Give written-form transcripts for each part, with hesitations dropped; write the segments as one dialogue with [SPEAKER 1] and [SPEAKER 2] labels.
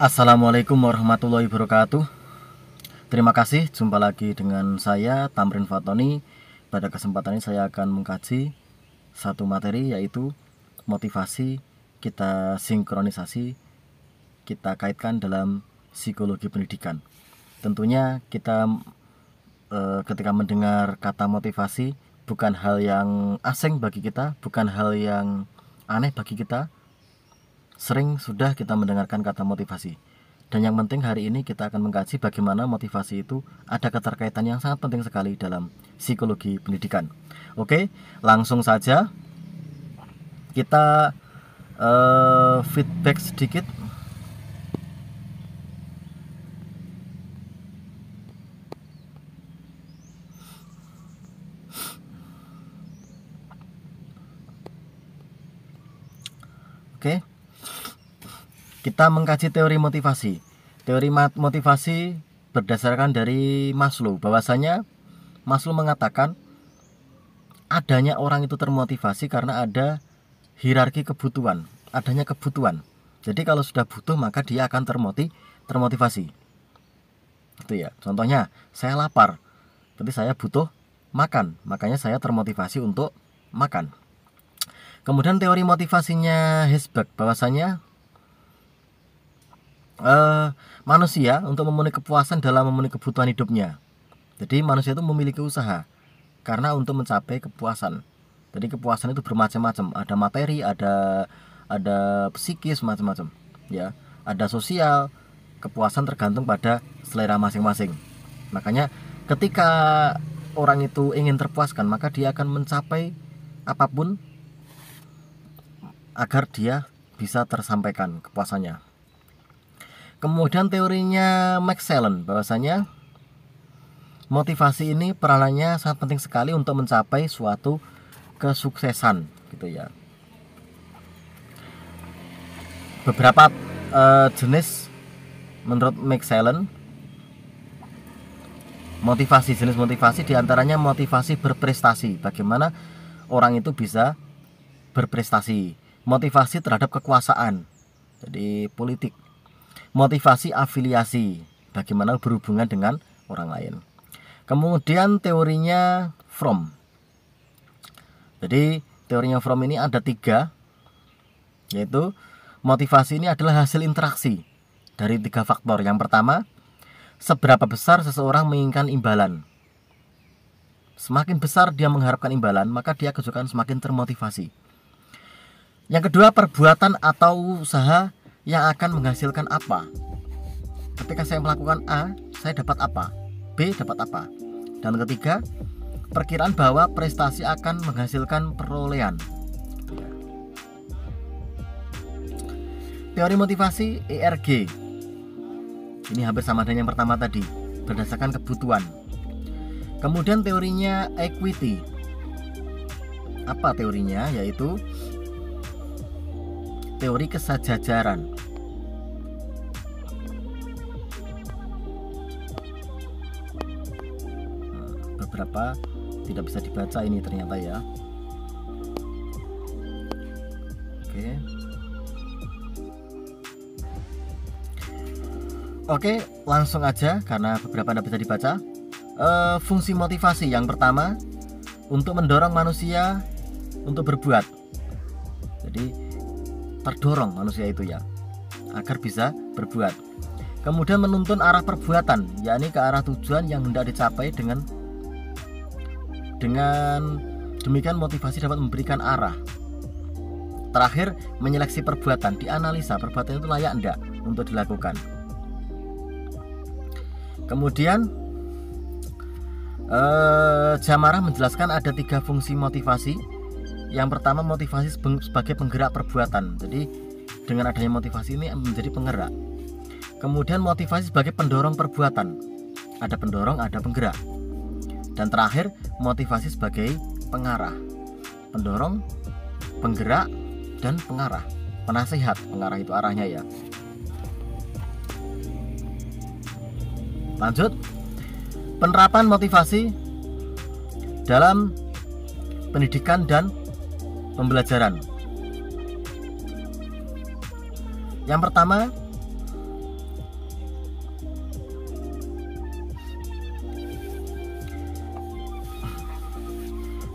[SPEAKER 1] Assalamualaikum warahmatullahi wabarakatuh. Terima kasih, jumpa lagi dengan saya Tamrin Fatoni. Pada kesempatan ini saya akan mengkaji satu materi, yaitu motivasi. Kita sinkronisasi, kita kaitkan dalam psikologi pendidikan. Tentunya kita ketika mendengar kata motivasi, bukan hal yang asing bagi kita, bukan hal yang aneh bagi kita. Sering sudah kita mendengarkan kata motivasi. Dan yang penting hari ini kita akan mengkaji bagaimana motivasi itu ada keterkaitan yang sangat penting sekali dalam psikologi pendidikan. Oke, langsung saja kita feedback sedikit. Oke, kita mengkaji teori motivasi. Teori motivasi berdasarkan dari Maslow. Bahwasanya Maslow mengatakan adanya orang itu termotivasi karena ada hierarki kebutuhan, adanya kebutuhan. Jadi kalau sudah butuh maka dia akan termotivasi. Itu ya. Contohnya, saya lapar, berarti saya butuh makan, makanya saya termotivasi untuk makan. Kemudian teori motivasinya Herzberg, bahwasanya manusia untuk memenuhi kepuasan dalam memenuhi kebutuhan hidupnya. Jadi manusia itu memiliki usaha karena untuk mencapai kepuasan. Jadi kepuasan itu bermacam-macam, ada materi, ada psikis, macam-macam. Ya, ada sosial. Kepuasan tergantung pada selera masing-masing. Makanya ketika orang itu ingin terpuaskan, maka dia akan mencapai apapun agar dia bisa tersampaikan kepuasannya. Kemudian teorinya Max Allen, bahwasanya motivasi ini peranannya sangat penting sekali untuk mencapai suatu kesuksesan, gitu ya. Beberapa jenis menurut Max Allen motivasi, jenis motivasi diantaranya motivasi berprestasi, bagaimana orang itu bisa berprestasi. Motivasi terhadap kekuasaan, jadi politik. Motivasi afiliasi, bagaimana berhubungan dengan orang lain. Kemudian teorinya Fromm. Jadi teorinya Fromm ini ada 3, yaitu motivasi ini adalah hasil interaksi dari 3 faktor. Yang pertama, seberapa besar seseorang menginginkan imbalan. Semakin besar dia mengharapkan imbalan, maka dia akan semakin termotivasi. Yang kedua, perbuatan atau usaha yang akan menghasilkan apa. Ketika saya melakukan A, saya dapat apa, B dapat apa. Dan ketiga, perkiraan bahwa prestasi akan menghasilkan perolehan. Teori motivasi ERG ini hampir sama dengan yang pertama tadi, berdasarkan kebutuhan. Kemudian teorinya equity. Apa teorinya? Yaitu teori kesejajaran. Beberapa tidak bisa dibaca ini ternyata ya. Oke, langsung aja karena beberapa tidak bisa dibaca. Fungsi motivasi yang pertama, untuk mendorong manusia untuk berbuat. Jadi terdorong manusia itu ya agar bisa berbuat. Kemudian menuntun arah perbuatan, yakni ke arah tujuan yang hendak dicapai. Dengan demikian motivasi dapat memberikan arah. Terakhir, menyeleksi perbuatan, dianalisa perbuatan itu layak enggak untuk dilakukan. Kemudian Jamarah menjelaskan ada 3 fungsi motivasi. Yang pertama, motivasi sebagai penggerak perbuatan. Jadi dengan adanya motivasi ini menjadi penggerak. Kemudian motivasi sebagai pendorong perbuatan. Ada pendorong, ada penggerak. Dan terakhir, motivasi sebagai pengarah. Pendorong, penggerak, dan pengarah. Penasihat, pengarah itu arahnya ya. Lanjut, penerapan motivasi dalam pendidikan dan pembelajaran. Yang pertama,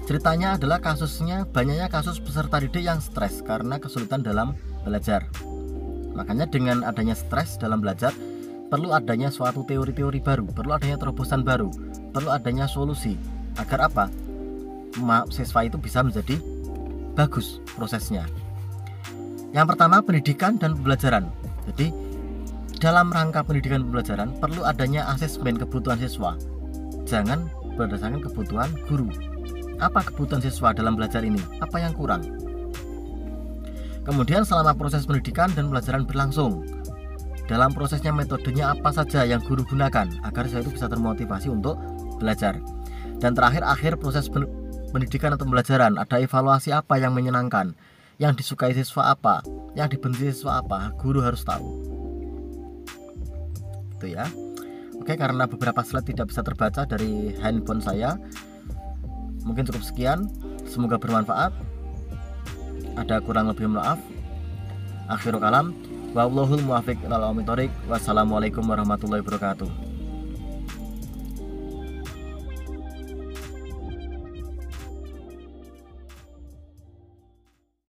[SPEAKER 1] Ceritanya adalah kasusnya banyaknya kasus peserta didik yang stres karena kesulitan dalam belajar. Makanya dengan adanya stres dalam belajar, perlu adanya suatu teori-teori baru, perlu adanya terobosan baru, perlu adanya solusi. Agar apa? Siswa itu bisa menjadi bagus prosesnya. Yang pertama, pendidikan dan pembelajaran. Jadi dalam rangka pendidikan dan pembelajaran perlu adanya asesmen kebutuhan siswa. Jangan berdasarkan kebutuhan guru. Apa kebutuhan siswa dalam belajar ini? Apa yang kurang? Kemudian selama proses pendidikan dan pembelajaran berlangsung, dalam prosesnya metodenya apa saja yang guru gunakan agar siswa itu bisa termotivasi untuk belajar. Dan terakhir, akhir proses pendidikan atau pembelajaran, ada evaluasi apa yang menyenangkan, yang disukai siswa apa, yang dibenci siswa apa, guru harus tahu. Itu ya. Oke, karena beberapa slide tidak bisa terbaca dari handphone saya, mungkin cukup sekian. Semoga bermanfaat. Ada kurang lebih maaf. Akhirul kalam. Wallahul muwaffiq ilal aqwamit thoriq. Wassalamualaikum warahmatullahi wabarakatuh.